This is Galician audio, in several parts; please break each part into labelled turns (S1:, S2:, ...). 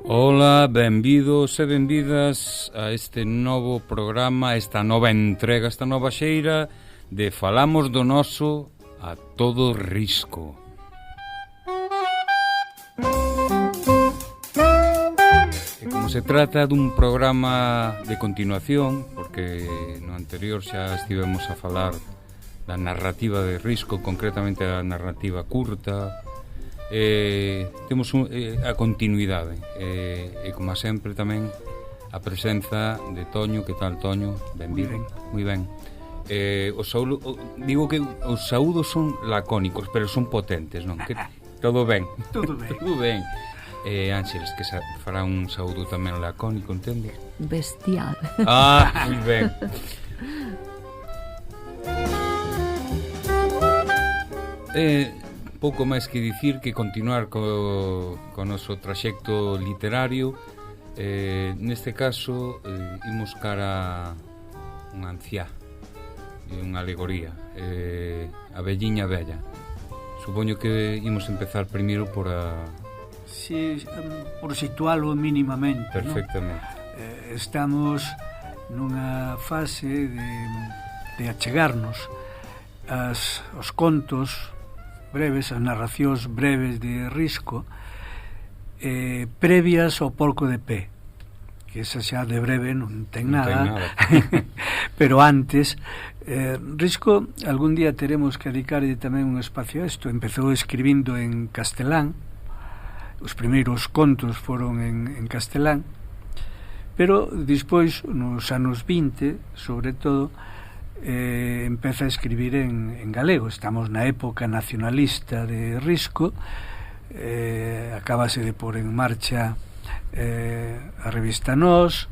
S1: Ola, benvidos e benvidas a este novo programa, esta nova entrega, esta nova xeira de Falamos do Noso a todo risco. E como se trata dun programa de continuación, porque no anterior xa estivemos a falar da narrativa de risco, concretamente a narrativa curta, temos a continuidade e como sempre tamén a presenza de Toño. Que tal, Toño? Benvido. Moi ben. Digo que os saúdos son lacónicos, pero son potentes, non? Que todo ben.
S2: Todo ben.
S1: Todo ben. Ángeles, que fará un saúdo tamén lacónico, entendes?
S3: Bestial.
S1: Moi ben. Pouco máis que dicir que continuar co noso traxecto literario. Neste caso imos cara unha anciá e unha alegoría, a velliña vella. Supoño que imos empezar primeiro por a...
S2: Sí, por situalo mínimamente.
S1: Perfectamente,
S2: ¿no? Estamos nunha fase de achegarnos aos contos breves, as narracións breves de Risco, previas ao Porco de Pé, que esa xa de breve non ten nada. Pero antes, Risco algún día teremos que dedicarlle tamén un espacio a isto. Empezou escribindo en castelán, os primeiros contos foron en castelán, pero despois, nos anos 20, sobre todo, empeza a escribir en galego. Estamos na época nacionalista de Risco, acabase de pôr en marcha a revista Nós,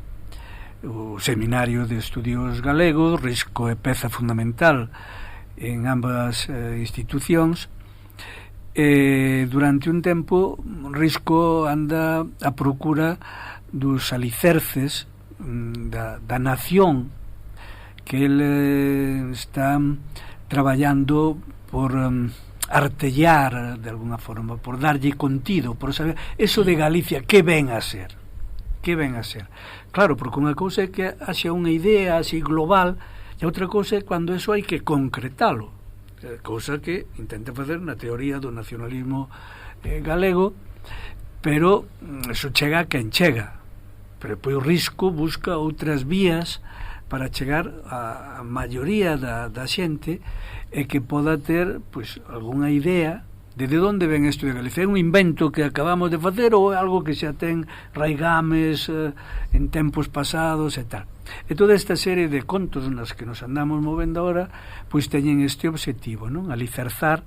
S2: o Seminario de Estudios Galegos. Risco é peza fundamental en ambas institucións. Durante un tempo Risco anda a procura dos alicerces da nación que ele está traballando por artellar de alguna forma, por darlle contido, por saber eso de Galicia, que ven a ser. Claro, porque unha cousa é que haxa unha idea así global, e outra cousa é cando eso hai que concretalo, cousa que intenta facer na teoría do nacionalismo galego, pero eso chega a quen chega. Pero pois o Risco busca outras vías para chegar a maioría da xente e que poda ter pois algunha idea de onde ven isto de Galicia. É un invento que acabamos de facer ou é algo que xa ten raigames en tempos pasados e tal. E toda esta serie de contos nas que nos andamos movendo agora pois teñen este obxectivo, non? Alicerzar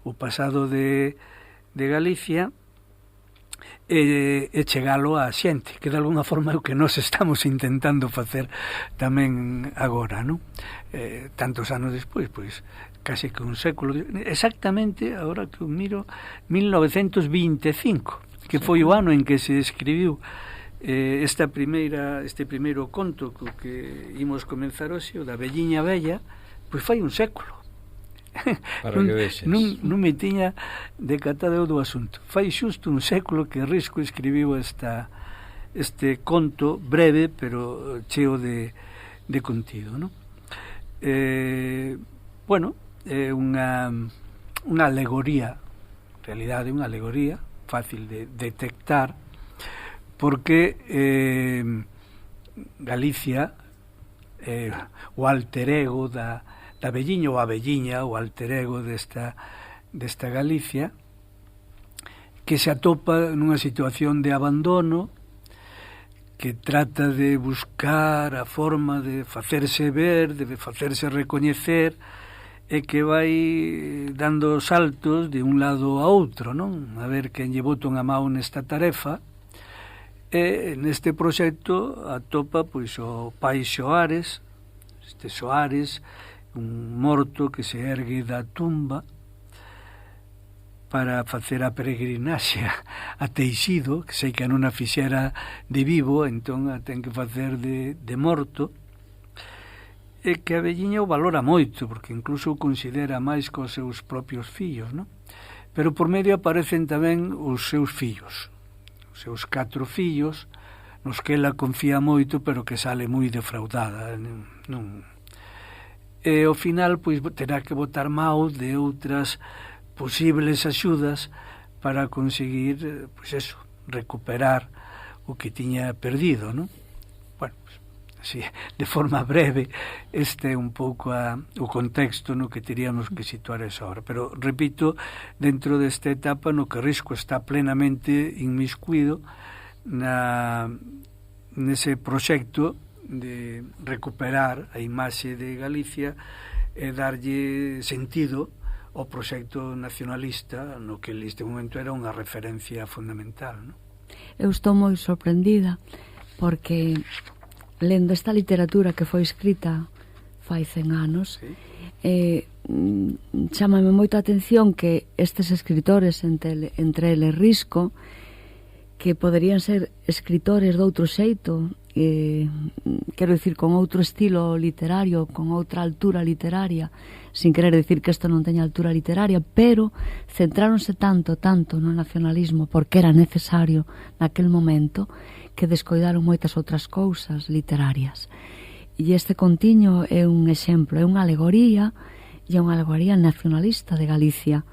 S2: o pasado de Galicia e chegalo á xente, que de alguna forma é o que nós estamos intentando facer tamén agora, non? Tantos anos despois, pois case que un século, exactamente, agora que o miro, 1925, que foi o ano en que se escribiu este primeiro conto co que imos comenzar hoxe, o da velliña vella, pois fai un século.
S1: Para que vexes.
S2: Non me tiña decatado do asunto. Fai xusto un século que Risco escribiu este conto breve, pero cheo de contido, non? Bueno, é unha alegoría, en realidade unha alegoría fácil de detectar, porque Galicia, o alter ego da velliña ou a velliña, o alter ego desta Galicia, que se atopa nunha situación de abandono, que trata de buscar a forma de facerse ver, de facerse recoñecer, e que vai dando saltos de un lado a outro, non? A ver quen lle bota unha mão nesta tarefa. E neste proxecto atopa pois o pai Xoares, este Xoares, un morto que se ergue da tumba para facer a peregrinaxe a Teixido, que sei que non a fixera de vivo, entón a ten que facer de morto, e que a velliña o valora moito, porque incluso o considera máis cos seus propios fillos, non? Pero por medio aparecen tamén os seus fillos, os seus 4 fillos, nos que ela confía moito, pero que sale moi defraudada, non? E ao final, pois, terá que botar mão de outras posibles axudas para conseguir, pois eso, recuperar o que tiña perdido, non? Bueno, pues, así, de forma breve, este é un pouco o contexto no que teríamos que situar esa hora. Pero, repito, dentro desta etapa no que Risco está plenamente inmiscuido nese proxecto de recuperar a imaxe de Galicia e darlle sentido ao proxecto nacionalista no que neste momento era unha referencia fundamental, non?
S3: Eu estou moi sorprendida porque lendo esta literatura que foi escrita fai 100 anos, sí, chámame moito a atención que estes escritores, entre eles Risco, que poderían ser escritores de outro xeito, quero dicir, con outro estilo literario, con outra altura literaria, sin querer dicir que isto non teña altura literaria, pero centráronse tanto no nacionalismo porque era necesario naquel momento, que descoidaron moitas outras cousas literarias. E este contiño é un exemplo, é unha alegoría, e é unha alegoría nacionalista de Galicia.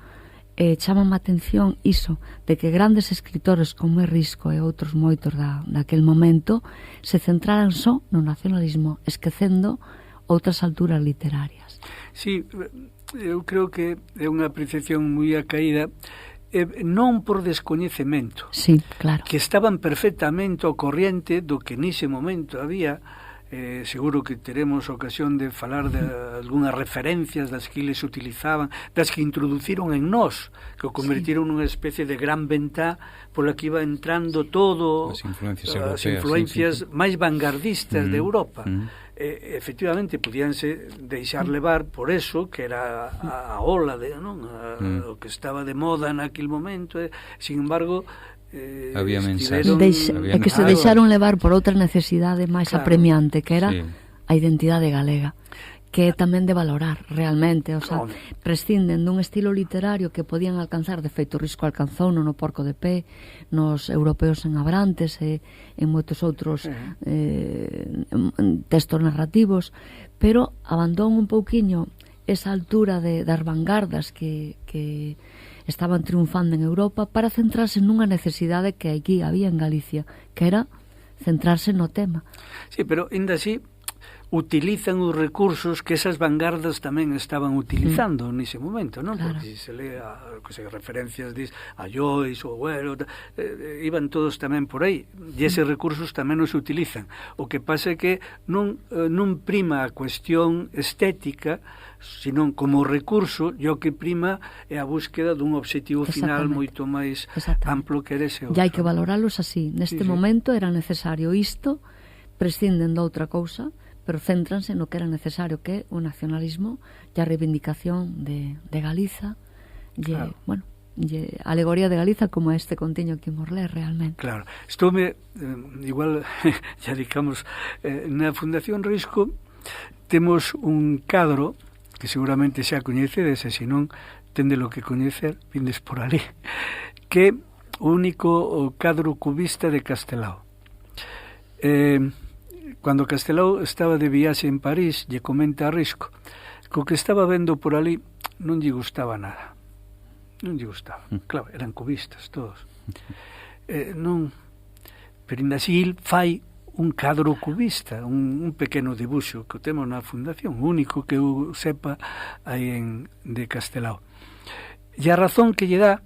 S3: Chámame a atención iso, de que grandes escritores como é Risco e outros moitos daquel momento se centraran só no nacionalismo, esquecendo outras alturas literarias.
S2: Sí, eu creo que é unha apreciación moi acaída, non por descoñecemento,
S3: sí, claro,
S2: que estaban perfectamente ao corriente do que nese momento había. Seguro que teremos ocasión de falar de algunhas referencias das que eles utilizaban, das que introduciron en nós, que o convertiron nunha especie de gran ventá pola que iba entrando todo as influencias máis vanguardistas de Europa. Efectivamente, podíanse deixar levar por eso, que era a ola de, non? O que estaba de moda naquele momento, sin embargo,
S1: había mensaxes,
S3: é que se deixaron levar por outra necesidade máis apremiante, que era a identidade galega, que é tamén de valorar realmente, o sea, prescinden dun estilo literario que podían alcanzar, de feito Risco alcanzou no Porco de Pé, nos Europeos en Abrantes e en moitos outros textos narrativos, pero abandón un pouquiño esa altura das vanguardas que estaban triunfando en Europa para centrarse nunha necesidade que aquí había en Galicia, que era centrarse no tema.
S2: Sí, pero ainda así utilizan os recursos que esas vanguardas tamén estaban utilizando nese momento, non?
S3: Claro.
S2: Porque se lea referencias a Joyce, o Güero, iban todos tamén por aí, e eses recursos tamén os utilizan. O que pasa é que non prima a cuestión estética, senón como recurso, e o que prima é a búsqueda dun obxectivo final moito máis amplo que era ese outro.
S3: E hai que valoralos así. Neste momento era necesario isto, prescinden de outra cousa, pero céntranse no que era necesario, que é o nacionalismo e a reivindicación de Galiza, e, bueno, e a alegoría de Galiza como este contiño que imos ler realmente.
S2: Claro, estoume igual, ya digamos, na Fundación Risco temos un cadro que seguramente xa coñecedes, e se non tendelo que coñecer, vindes por ali, que o único cadro cubista de Castelao. Cando Castelao estaba de viaxe en París, lle comenta a Risco que o que estaba vendo por ali non lle gustaba nada. Non lle gustaba. Claro, eran cubistas todos. Non, pero ainda así fai un cadro cubista, un pequeno dibuixo que temos na Fundación, único que eu sepa aí de Castelao. E a razón que lle dá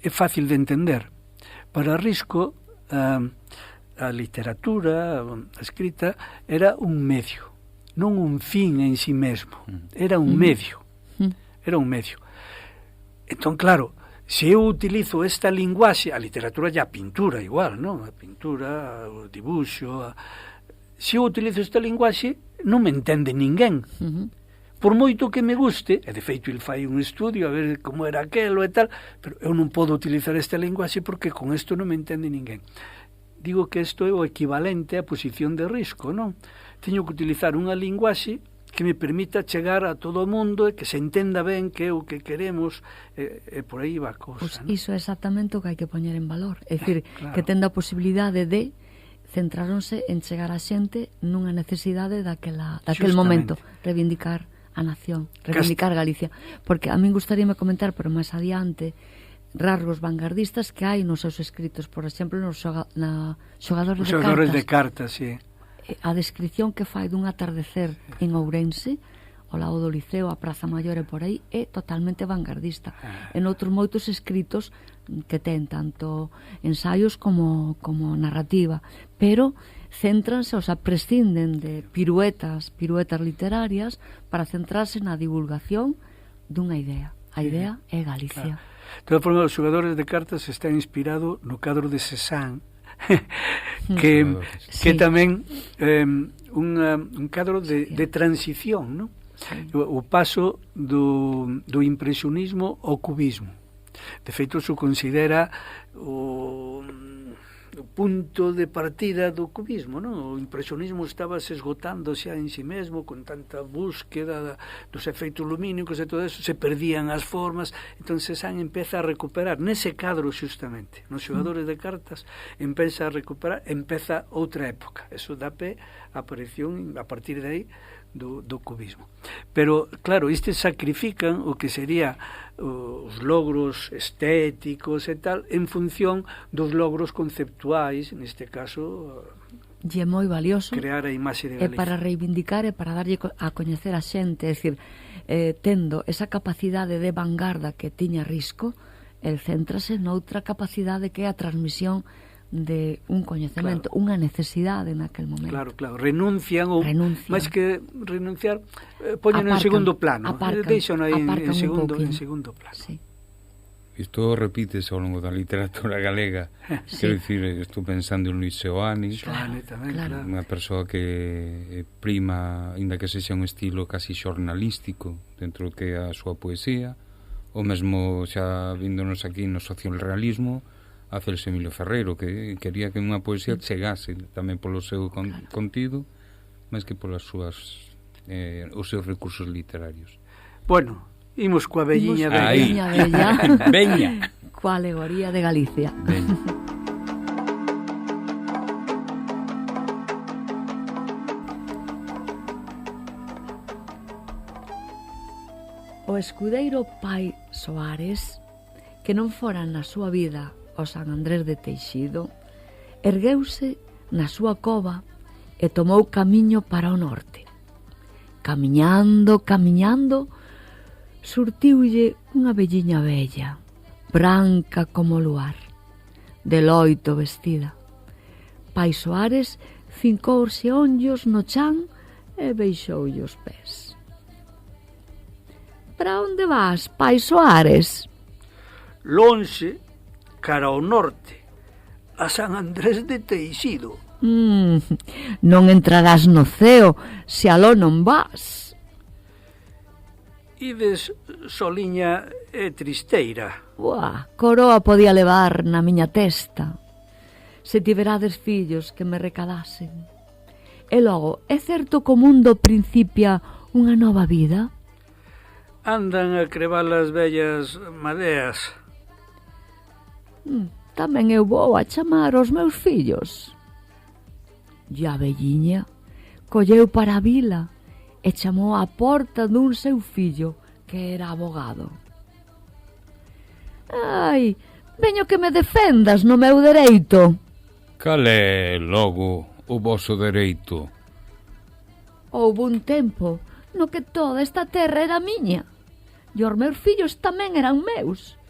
S2: é fácil de entender. Para Risco, a literatura, a escrita, era un medio, non un fin en sí mesmo, era un medio era un medio. Entón, claro, se eu utilizo esta linguaxe, a literatura e a pintura igual, non? A pintura, o dibuixo, se eu utilizo esta linguaxe, non me entende ninguén. Por moito que me guste, e de feito il fai un estudio a ver como era aquelo e tal, pero eu non podo utilizar esta linguaxe porque con isto non me entende ninguén. Digo que isto é o equivalente á posición de risco, non? Teño que utilizar unha linguaxe que me permita chegar a todo o mundo e que se entenda ben que é o que queremos, e por aí va a cousa.
S3: Pois iso é exactamente o que hai que poñer en valor, é dicir, claro, que tenda a posibilidade de centraronse en chegar a xente nunha necesidade daquel momento, reivindicar a nación, reivindicar Galicia, porque a min gustaríame comentar, pero máis adiante, rasgos vanguardistas que hai nos seus escritos, por exemplo, nos xogadores
S2: de cartas, sí.
S3: A descripción que fai dun atardecer en Ourense, ao lado do Liceo, a Praza Maior e por aí, é totalmente vanguardista. En outros moitos escritos que ten tanto ensaios como narrativa, pero céntranse, o sea, prescinden de piruetas literarias para centrarse na divulgación dunha idea. A idea é Galicia.
S2: Claro. De todas formas, os xogadores de cartas está inspirado no cadro de Cézanne, que tamén un cadro de transición, non? Sí. O paso do impresionismo ao cubismo. De feito, se considera o punto de partida do cubismo, non? O impresionismo estaba se esgotando xa en si mesmo, con tanta búsqueda dos efeitos lumínicos e todo eso, se perdían as formas. Entón Cézanne empeza a recuperar nese cadro xustamente, nos xogadores de cartas, empeza a recuperar, empeza outra época. Eso dá pé a aparición a partir de aí do cubismo. Pero, claro, estes sacrifican o que sería os logros estéticos e tal en función dos logros conceptuais, neste caso
S3: e é moi valioso
S2: crear a imaxe de Galicia.
S3: É para reivindicar e para darlle a coñecer a xente, é dicir, tendo esa capacidade de vanguarda que tiña Risco, el céntrase noutra capacidade que é a transmisión de un coñecemento, claro, unha necesidade naquel momento.
S2: Claro, renuncian, ou máis que renunciar, poñen en segundo plano, deixan aí en segundo plano.
S3: Sí.
S1: Isto repítese ao longo da literatura galega. Sí. Quero dicir, estou pensando en Luis Seoane,
S2: tamén, claro.
S1: Unha persoa que prima, ainda que sexa un estilo casi xornalístico dentro do que é a súa poesía, ou mesmo xa víndonos aquí no socialrealismo, a Celso Emilio Ferreiro, que quería que unha poesía chegase tamén polo seu contido, máis que polas súas os seus recursos literarios.
S2: Bueno, imos coa velliña
S3: bella.
S1: Veña.
S3: Coa alegoría de Galicia.
S1: Veña.
S3: O escudeiro pai Soares, que non fora na súa vida o San Andrés de Teixido, ergueuse na súa cova e tomou camiño para o norte. Camiñando, surtiulle unha velliña bella, branca como o luar, de loito vestida. Pai Soares fincouse onllos no chan e beixoulle os pés. Para onde vas, Pai Soares?
S2: Lonxe, cara ao norte, a San Andrés de Teixido.
S3: Non entrarás no ceo se aló non vas.
S2: Ides soliña e tristeira.
S3: Buah, coroa podía levar na miña testa se tiverades fillos que me recadasen. E logo, é certo que o mundo principia unha nova vida?
S2: Andan a crevar as vellas madeas.
S3: Tamén eu vou a chamar os meus fillos. E a velliña colleu para a vila e chamou á porta dun seu fillo que era abogado. Ai, veño que me defendas no meu dereito.
S1: Cal é, logo, o voso dereito?
S3: Houve un tempo no que toda esta terra era miña e os meus fillos tamén eran meus.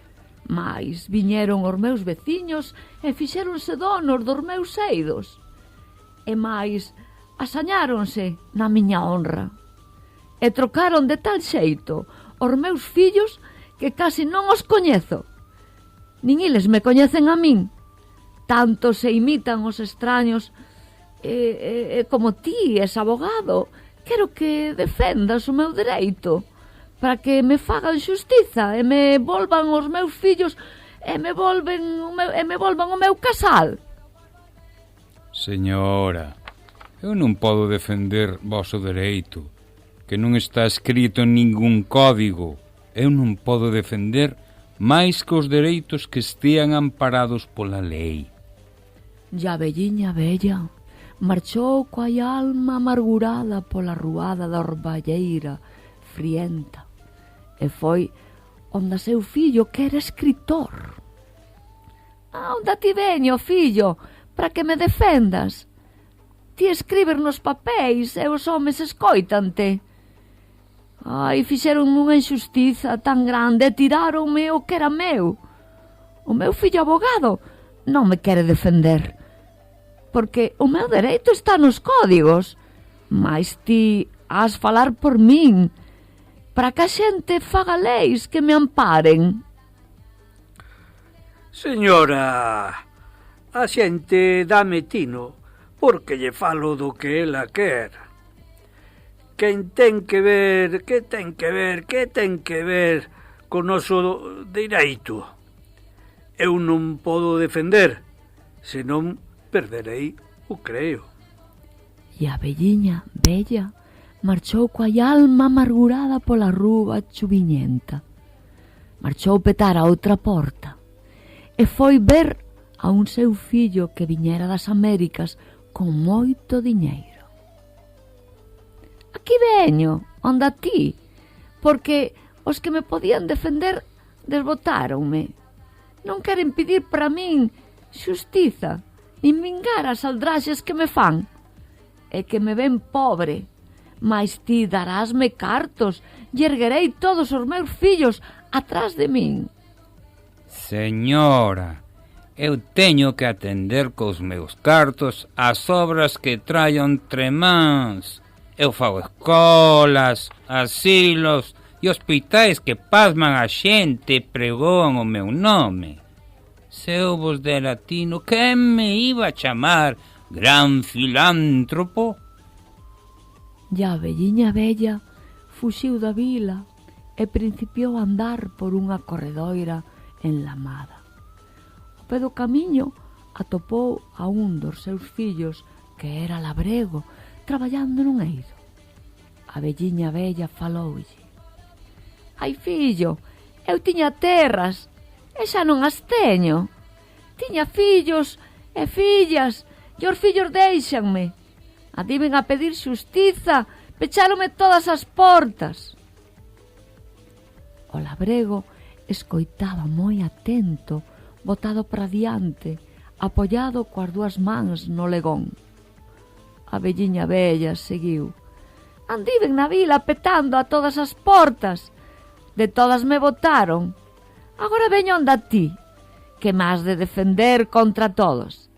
S3: Mais viñeron os meus veciños e fixéronse donos dos meus eidos. E máis asañáronse na miña honra. E trocaron de tal xeito os meus fillos que casi non os coñezo. Nin eles me coñecen a min. Tanto se imitan os extraños. Como ti és abogado, quero que defendas o meu dereito para que me fagan xustiza e me volvan os meus fillos e me volvan o meu casal.
S1: Señora, eu non podo defender vosso dereito, que non está escrito en ningún código. Eu non podo defender máis que os dereitos que estean amparados pola lei.
S3: E a velliña bella marchou coa alma amargurada pola ruada da orballeira frienta e foi onde seu fillo que era escritor. Onde ti veño, fillo, para que me defendas? Ti escribes nos papéis e os homes escoitante. Ai, fixeron unha injustiza tan grande e tiraronme o que era meu. O meu fillo abogado non me quere defender, porque o meu dereito está nos códigos, mas ti has falar por min, para que a xente faga leis que me amparen.
S2: Señora, a xente dame tino, porque lle falo do que ela quer. Quen ten que ver co noso dereito? Eu non podo defender, senón perderei o creo.
S3: E a velliña bella marchou coa alma amargurada pola rúa chuviñenta. Marchou petar a outra porta e foi ver a un seu fillo que viñera das Américas con moito diñeiro. Aquí veño, onde a ti, porque os que me podían defender desbotáronme. Non queren pedir para min xustiza, nin vingar as aldraxes que me fan. E que me ven pobre, mais ti darásme cartos e erguerei todos os meus fillos atrás de min.
S1: Señora, eu teño que atender cos meus cartos as obras que traio entre mans. Eu fago escolas, asilos e hospitais que pasman a xente e pregoan o meu nome. Se eu vos dera tino, quen me iba a chamar gran filántropo?
S3: E a velliña bella fuxiu da vila e principiou a andar por unha corredoira enlamada. Ao pé do camiño atopou a un dos seus fillos que era labrego, traballando nun eido. A velliña bella faloulle: Ai, fillo, eu tiña terras e xa non as teño. Tiña fillos e fillas e os fillos déixanme. Adiven a pedir xustiza, pecháronme todas as portas. O labrego escoitaba moi atento, botado para diante, apoiado coas dúas mans no legón. A velliña bella seguiu: Andiven na vila petando a todas as portas. De todas me botaron. Agora veño onde a ti, que me has de defender contra todos.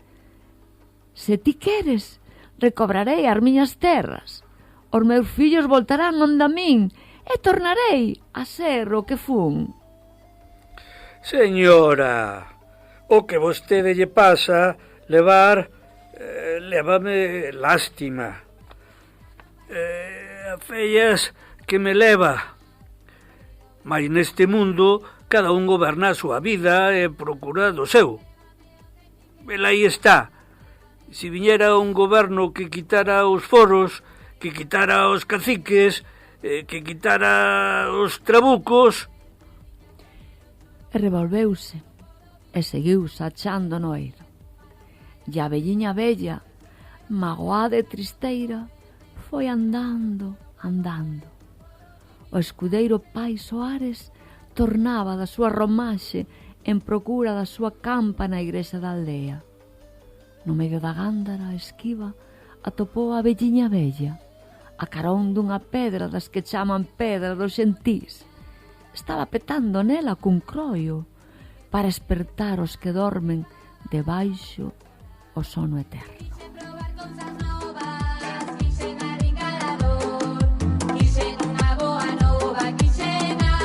S3: Se ti queres, recobrarei as miñas terras. Os meus fillos voltarán onde a min e tornarei a ser o que fun.
S2: Señora, o que vostede lle pasa lévame lástima. A fellas que me leva. Mais neste mundo cada un goberna a súa vida e procura do seu. Vela aí está. Se viñera un goberno que quitara os foros, que quitara os caciques, que quitara os trabucos...
S3: E revolveuse e seguiu sachando no eido. E a velliña bella, magoada e tristeira, foi andando. O escudeiro pai Soares tornaba da súa romaxe en procura da súa campa na igrexa da aldea. No medio da gándara esquiva atopou a velliña bella, a carón dunha pedra das que chaman pedra dos xentís. Estaba petando nela cun croio para espertar os que dormen debaixo o sono eterno.
S4: Quixen unha boa nova, quixen a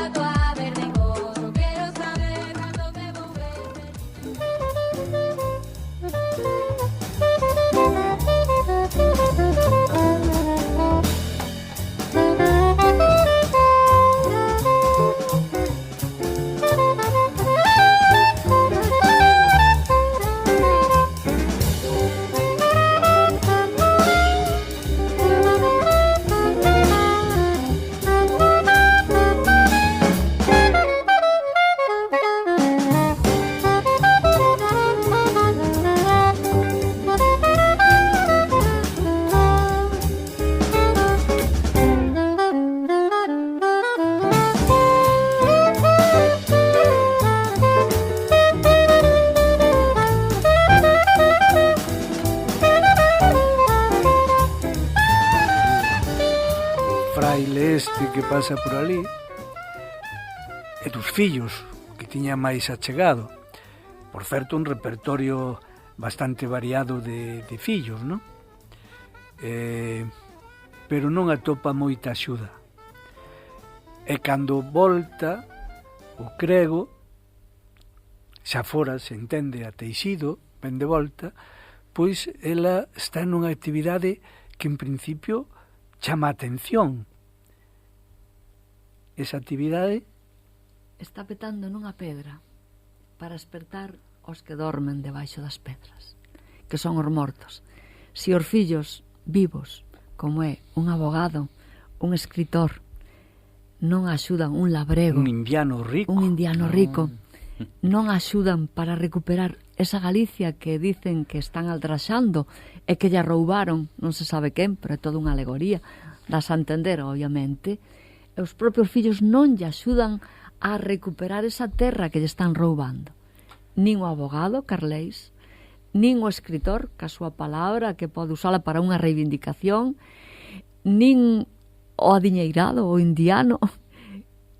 S2: este que pasa por ali e dos fillos que tiña máis achegado. Por certo, un repertorio bastante variado de fillos, non? Pero non atopa moita axuda. E cando volta o crego, xa fora se entende a Teixido, ven de volta, pois ela está nunha actividade que en principio chama a atención. Esa actividade
S3: está petando nunha pedra para espertar os que dormen debaixo das pedras, que son os mortos. Se os fillos vivos, como é un abogado, un escritor, non axudan un labrego,
S2: un indiano rico,
S3: non axudan para recuperar esa Galicia que dicen que están aldraxando e que lla roubaron, non se sabe quen, pero é toda unha alegoría, das a entender, obviamente, e os propios fillos non lle axudan a recuperar esa terra que lle están roubando. Nin o abogado, Carleis, nin o escritor, ca súa palabra, que pode usala para unha reivindicación, nin o adiñeirado, o indiano,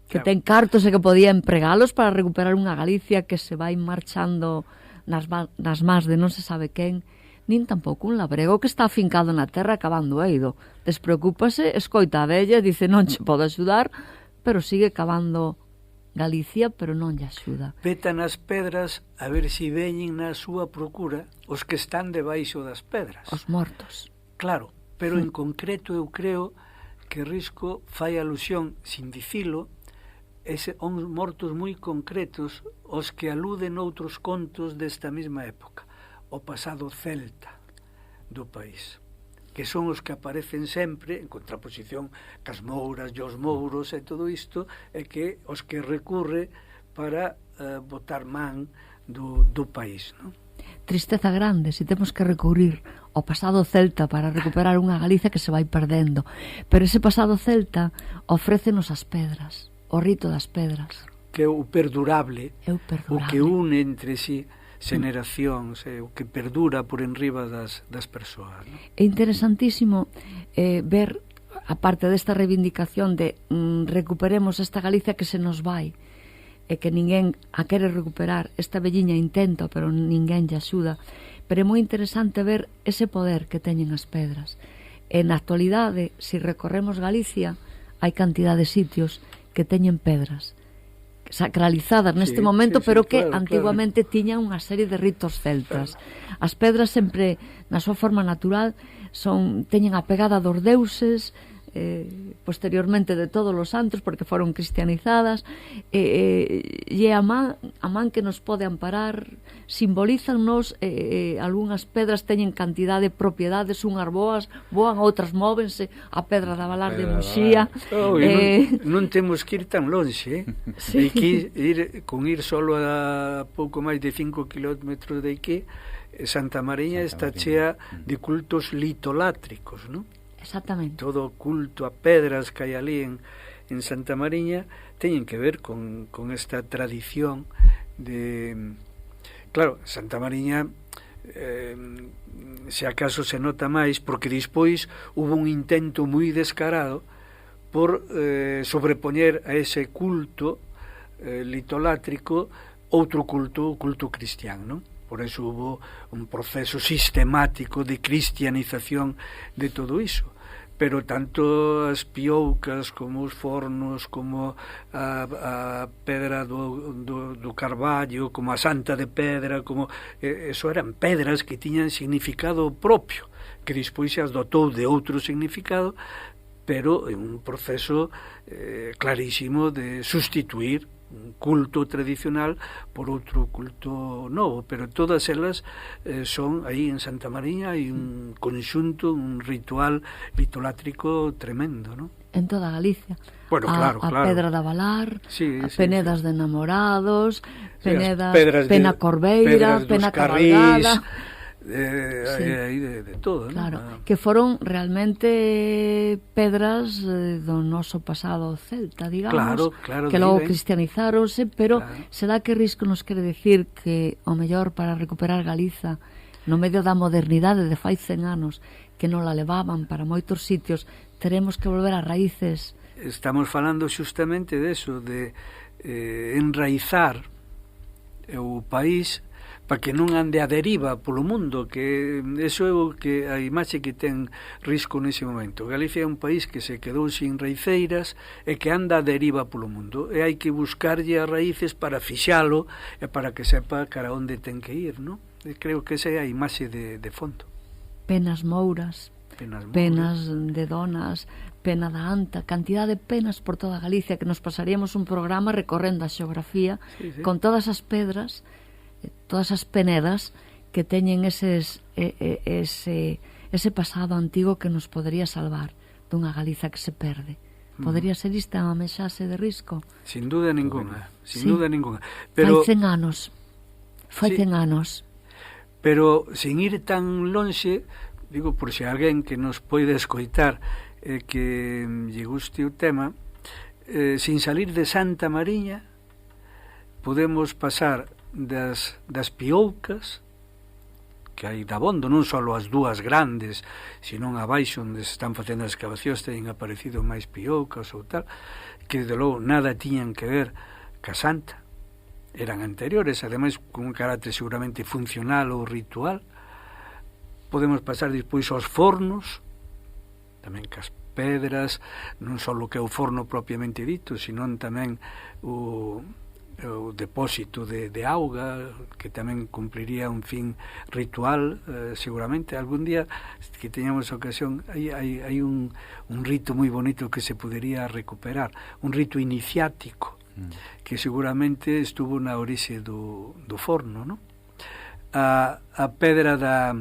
S3: que ten cartos e que podía empregalos para recuperar unha Galicia que se vai marchando nas más de non se sabe quen, nin tampouco un labrego que está afincado na terra cavando eido. Despreocúpase, escoita a vella, dice non che podo axudar, pero sigue cavando Galicia, pero non lle axuda.
S2: Peta nas pedras a ver se veñen na súa procura os que están debaixo das pedras.
S3: Os mortos.
S2: Claro, pero en concreto eu creo que Risco fai alusión, sin dicilo, uns mortos moi concretos os que aluden outros contos desta mesma época, o pasado celta do país, que son os que aparecen sempre en contraposición cas mouras e os mouros e todo isto, e que os que recurre para botar man do país, non?
S3: Tristeza grande se temos que recurrir ao pasado celta para recuperar unha Galicia que se vai perdendo, pero ese pasado celta ofrécenos as pedras, o rito das pedras,
S2: que é o perdurable, o que une entre si xeneracións, o que perdura por enriba das persoas, non?
S3: É interesantísimo ver, aparte desta reivindicación de recuperemos esta Galicia que se nos vai e que ninguén a quere recuperar, esta velliña intenta pero ninguén lle axuda, pero é moi interesante ver ese poder que teñen as pedras. E na actualidade, se recorremos Galicia, hai cantidad de sitios que teñen pedras sacralizadas neste momento, pero que antiguamente tiñan unha serie de ritos celtas. As pedras sempre, na súa forma natural, teñen a pegada dos deuses, posteriormente de todos os santos, porque foron cristianizadas, e a man que nos pode amparar, simbolízannos, algunhas pedras teñen cantidad de propiedades, unhas voan, outras móvense, a pedra da Valar de Muxía.
S2: Non temos que ir tan lonxe, hai que ir solo a pouco máis de 5 kilómetros de aquí. Santa Mariña está chea de cultos litolátricos, non?
S3: Exactamente.
S2: Todo o culto a pedras que hai ali en Santa Mariña teñen que ver con esta tradición de... Claro, Santa Mariña se acaso se nota máis porque despois hubo un intento moi descarado por sobrepoñer a ese culto litolátrico outro culto, o culto cristián, non? Por eso hubo un proceso sistemático de cristianización de todo iso. Pero tanto as pioucas como os fornos, como a pedra do Carballo, como a Santa de Pedra, como eso eran pedras que tiñan significado propio, que despois se as dotou de outro significado, pero en un proceso clarísimo de sustituir un culto tradicional por outro culto novo, pero todas elas son aí en Santa Mariña, hai un conxunto, un ritual litolátrico tremendo, non?
S3: En toda Galicia.
S2: Bueno, claro.
S3: A Pedra da Valar, Penedas de Enamorados, Pena Corbeira, Pena Cabalgada,
S2: de todo,
S3: claro, que foron realmente pedras do noso pasado celta, digamos,
S2: claro,
S3: que logo cristianizáronse, pero será que Risco nos quere decir que o mellor para recuperar Galiza no medio da modernidade de fai 100 anos que non la levaban para moitos sitios, teremos que volver a raíces
S2: estamos falando xustamente deso, de enraizar o país para que non ande a deriva polo mundo, que eso é o que a imaxe que ten Risco nese momento. Galicia é un país que se quedou sin raiceiras e que anda a deriva polo mundo, e hai que buscarlle as raíces para fixalo e para que sepa cara onde ten que ir, non? E creo que esa é a imaxe de fondo.
S3: Penas mouras, penas de donas, pena da anta, cantidad de penas por toda Galicia, que nos pasaríamos un programa recorrendo a xeografía, con todas as pedras, todas as penedas que teñen ese pasado antigo que nos podría salvar dunha Galiza que se perde. Podría ser esta a mensaxe de Risco?
S2: Sin duda ninguna, duda ninguna. Pero
S3: fai 100 anos. Fai 100 anos.
S2: Pero sin ir tan lonxe, digo, por se alguén que nos poida escoitar que lle guste o tema, sin salir de Santa Mariña podemos pasar das pioucas que hai dabondo, non só as dúas grandes, senón abaixo onde se están facendo as excavacións teñen aparecido máis pioucas ou tal, que de logo nada tiñan que ver ca Santa, eran anteriores, ademais con un carácter seguramente funcional ou ritual. Podemos pasar despois aos fornos, tamén cas pedras, non só o que é o forno propiamente dito, senón tamén o depósito de auga, que tamén cumpliría un fin ritual, seguramente. Algún día que teñamos ocasión, hai un rito moi bonito que se podería recuperar, un rito iniciático, que seguramente estuvo na orixe do forno, non? A pedra da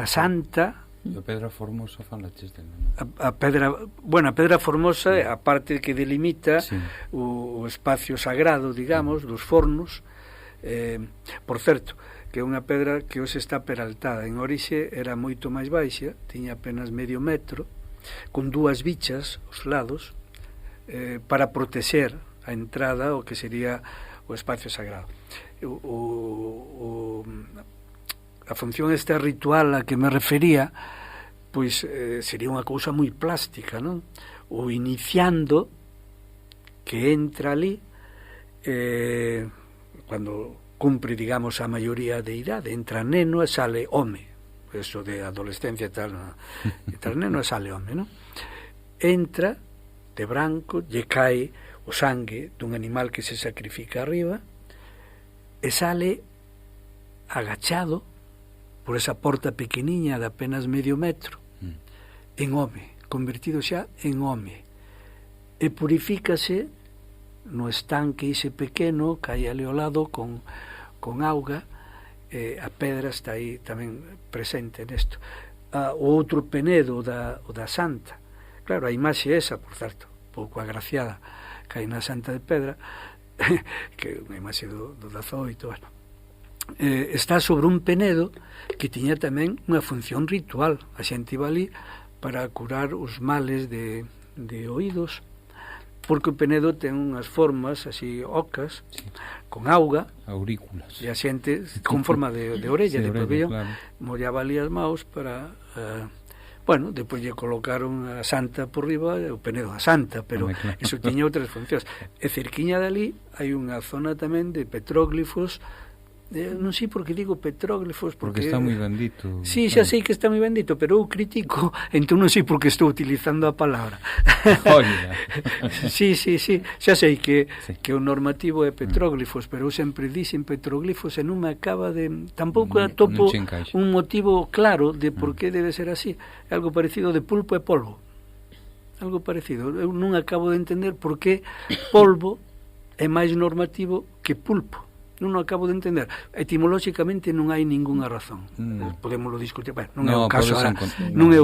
S2: Santa.
S1: E a pedra formosa falaches dela, non?
S2: A pedra formosa é a parte que delimita o espacio sagrado, digamos, dos fornos. Por certo, que é unha pedra que hoxe está peraltada. En orixe era moito máis baixa, tiña apenas medio metro, con dúas bichas aos lados, para protexer a entrada o que sería o espacio sagrado. A función esta ritual a que me refería, pois sería unha cousa moi plástica, non? O iniciando que entra ali cando cumpre, digamos, a maioría de idade, entra neno e sale home, eso de adolescencia e tal, entra neno e sale home, non? Entra de branco, lle cae o sangue dun animal que se sacrifica arriba e sale agachado por esa porta pequeniña de apenas medio metro, en home, convertido xa en home, e purifícase no estanque ese pequeno que hai ali ao lado con auga. A pedra está aí tamén presente nesto. O outro penedo, o da Santa, claro, a imaxe esa, por certo, pouco agraciada, que hai na Santa de Pedra, que é unha imaxe do 18, bueno, está sobre un penedo que tiña tamén unha función ritual. A xente iba ali para curar os males de oídos, porque o penedo ten unhas formas así ocas, con auga,
S1: aurículas,
S2: e a xente con forma de orella, de pabellón,
S1: claro.
S2: mollaba ali as maus para bueno, depois lle colocaron a Santa por riba, o penedo a Santa, pero claro, iso tiña outras funcións. E cerquiña dali hai unha zona tamén de petróglifos. Non sei por que digo petróglifos, porque
S1: está moi bendito.
S2: Sí, xa sei que está moi bendito, pero eu critico, entón non sei por que estou utilizando a palabra.
S1: Olha.
S2: Sí, xa sei que o normativo é petróglifos, pero eu sempre dixen petróglifos e non me acaba de... Tampouco atopo un motivo claro de por que debe ser así. É algo parecido de pulpo e polvo. Algo parecido. Eu non acabo de entender por que polvo é máis normativo que pulpo. Non o acabo de entender. Etimolóxicamente non hai ningunha razón. Podémoslo discutir. Bueno, non é o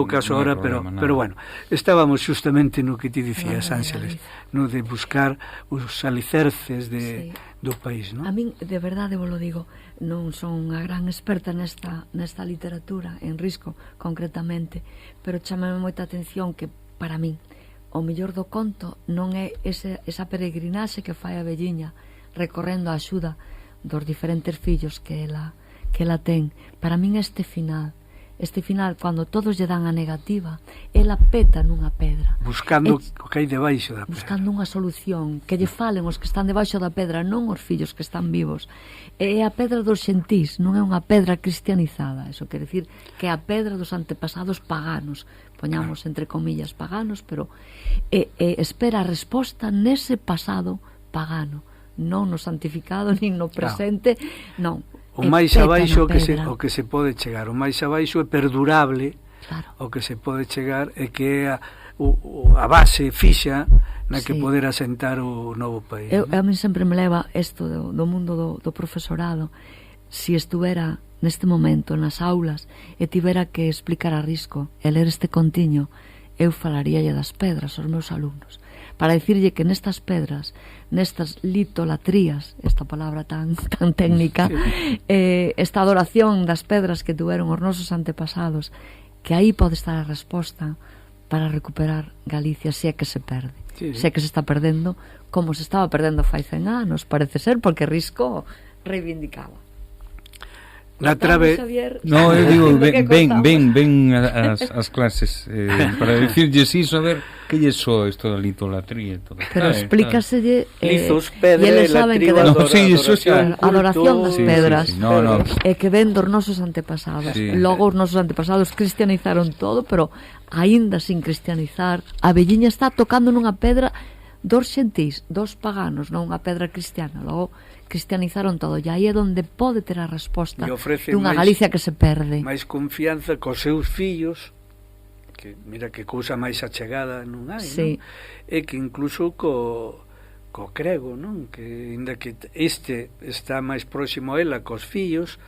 S2: caso ahora, pero bueno, estábamos justamente no que ti dicías, Ángeles, no de buscar os alicerces do país, non?
S3: A min, de verdade, vos lo digo, non son unha gran experta nesta literatura, en Risco, concretamente, pero chamame moita atención que, para min, o mellor do conto non é esa peregrinaxe que fai a velliña recorrendo a axuda dos diferentes fillos que ela ten. Para min este final este final, cando todos lle dan a negativa, ela peta nunha pedra.
S2: Buscando o que hai debaixo da pedra.
S3: Buscando unha solución, que lle falen os que están debaixo da pedra, non os fillos que están vivos. É a pedra dos xentís, non é unha pedra cristianizada. Eso quere decir que é a pedra dos antepasados paganos. Poñamos entre comillas paganos, pero espera a resposta nese pasado pagano, non no santificado, nin no presente, non.
S2: O máis abaixo o que se pode chegar, o máis abaixo é perdurable,
S3: claro.
S2: O que se pode chegar é que é a base fixa na que poder asentar o novo país.
S3: A mí sempre me leva isto do mundo do profesorado. Si estuvera neste momento nas aulas e tivera que explicar a risco e ler este contiño, eu falaríalle das pedras aos meus alumnos, para dicirlle que nestas pedras, nestas litolatrías, esta palabra tan técnica, esta adoración das pedras que tuveron os nosos antepasados, que aí pode estar a resposta para recuperar Galicia, se é que se perde. Se é que se está perdendo, como se estaba perdendo fai 100 anos, parece ser, porque Risco reivindicaba.
S2: Na trave...
S1: No, eu digo, ven as clases para dicirlles iso, a ver que lle soa isto da litolatría.
S3: Pero explícaselle...
S2: Lizos, pedra,
S3: latría, adoración das pedras.
S1: No.
S3: E que ven dos nosos antepasados. Logo os nosos antepasados cristianizaron todo, pero aínda sin cristianizar, a velliña está tocando nunha pedra dos xentís, dos paganos, non unha pedra cristiana. Logo cristianizaron todo, e aí é onde pode ter a resposta dunha Galicia que se perde.
S2: Mais confianza cos seus fillos, que mira que cousa máis achegada non hai, non? É que incluso co crego, non? Que ainda que este está máis próximo a ela cos fillos,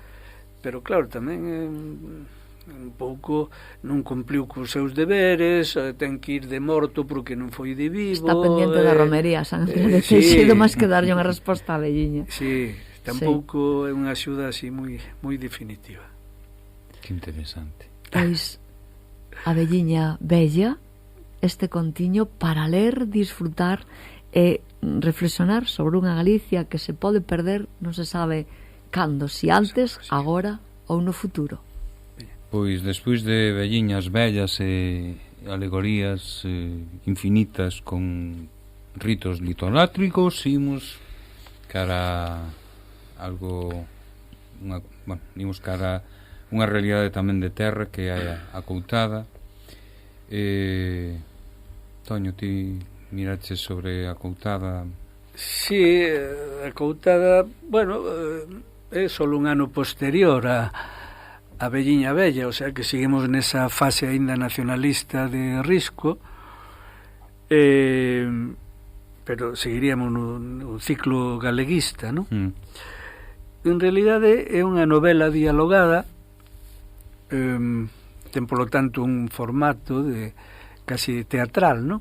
S2: pero claro, tamén un pouco non cumpliu cos seus deberes, ten que ir de morto porque non foi de vivo.
S3: Está pendiente da romería, San de Teixido, máis que darlle unha resposta á velliña.
S2: Sí, tampouco é unha axuda así moi definitiva.
S1: Que interesante.
S3: Pois a velliña bella, este contiño para ler, disfrutar e reflexionar sobre unha Galicia que se pode perder, non se sabe cando, si antes, agora ou no futuro.
S1: Pois despois de velliñas bellas e alegorías infinitas con ritos litolátricos, imos cara algo imos cara unha realidade tamén de terra que é a coutada. Toño, ti miraches sobre a coutada?
S2: Si, a coutada, bueno, é só un ano posterior a velliña bella, o sea que seguimos nesa fase aínda nacionalista de Risco, pero seguiríamos no ciclo galeguista, non? En realidade é unha novela dialogada, ten polo tanto un formato de casi teatral, non?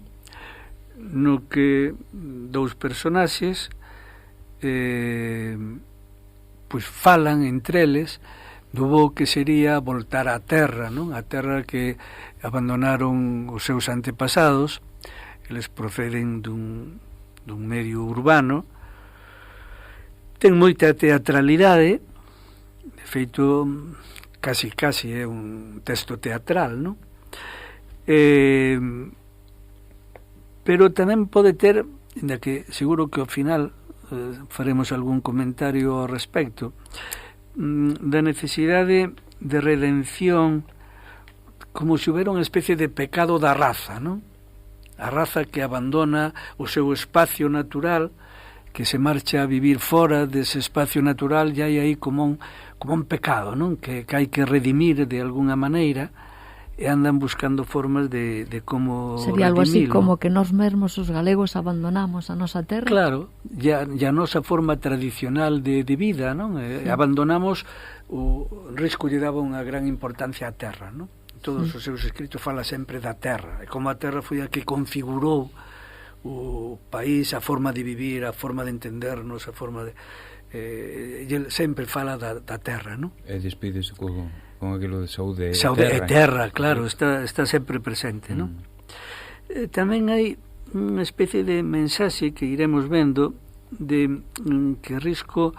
S2: No que dous personaxes pois falan entre eles do bo que sería voltar á terra, non? A terra que abandonaron os seus antepasados. Eles proceden dun medio urbano. Ten moita teatralidade, de feito casi é un texto teatral, non? Pero tamén pode ter, ainda que seguro que ao final faremos algún comentario ao respecto, da necesidade de redención, como se houbera unha especie de pecado da raza, non? A raza que abandona o seu espacio natural, que se marcha a vivir fora dese espacio natural, e hai aí como un pecado, non? Que hai que redimir de alguna maneira, e andan buscando formas de como
S3: sería algo así
S2: redimirlo.
S3: Como que nós mesmos os galegos abandonamos a nosa terra.
S2: Claro, ya a nosa forma tradicional de vida, non? Abandonamos, o Risco lle daba unha gran importancia á terra, non? Todos os seus escritos fala sempre da terra, e como a terra foi a que configurou o país, a forma de vivir, a forma de entendernos, a forma de sempre fala da terra, non?
S1: E despídese con aquilo de saúde
S2: e terra, claro, está sempre presente, non? Tamén hai unha especie de mensaxe que iremos vendo de que Risco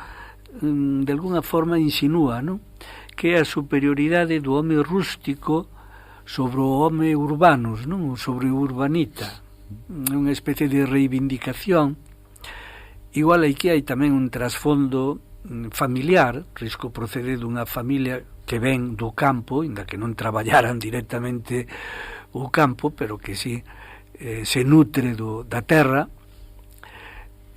S2: de alguna forma insinúa, non? que é a superioridade do home rústico sobre o home urbanos, non? Sobre o urbanita. Unha especie de reivindicación. Igual aquí hai tamén un trasfondo familiar. Risco procede dunha familia que ven do campo, inda que non traballaran directamente o campo, pero que sí se nutre da terra,